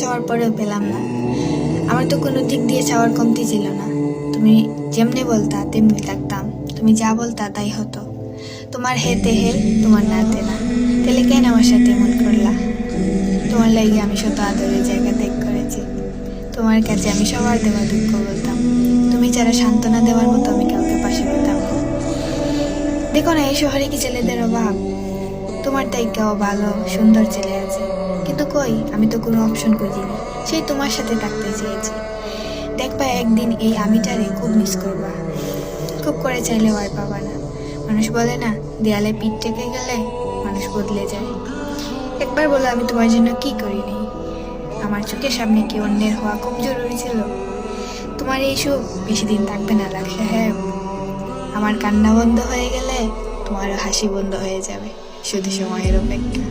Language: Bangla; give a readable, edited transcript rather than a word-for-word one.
চাওয়ার পরেও পেলাম না। আমার তো কোনো দিক দিয়ে চাওয়ার কমতি ছিল না। তুমি যেমনি বলতা তেমনি থাকতাম, তুমি যা বলতা তাই হতো। তোমার হেতে হে, তোমার নাতে না। তাহলে কেন আমার সাথে এমন করলা? তোমার লাগে আমি শত আদরের জায়গা ত্যাগ করেছি। তোমার কাছে আমি সবার দেওয়া দুঃখ বলতাম। তুমি যারা সান্ত্বনা দেওয়ার মতো আমি কাউকে পাশে পেতাম না। দেখো না, এই শহরে কি ছেলেদের অভাব? তোমার তাই কেউ ভালো সুন্দর ছেলে আছে, কিন্তু কই, আমি তো কোনো অপশন খুঁজিনি। সেই তোমার সাথে থাকতে চেয়েছি। দেখবা একদিন এই আমিটারে খুব মিস করবা, খুব করে চাইলেও আর পাবা না। মানুষ বলে না, দেয়ালে পিঠ টেকে গেলে মানুষ বদলে যায়। একবার বলো আমি তোমার জন্য কি করিনি? আমার চোখের সামনে কি অন্যের হওয়া খুব জরুরি ছিল? তোমার এই সুখ বেশি দিন থাকবে না লাখ সাহেব। আমার কান্না বন্ধ হয়ে গেলে তোমারও হাসি বন্ধ হয়ে যাবে, শুধু সময়ের অপেক্ষা।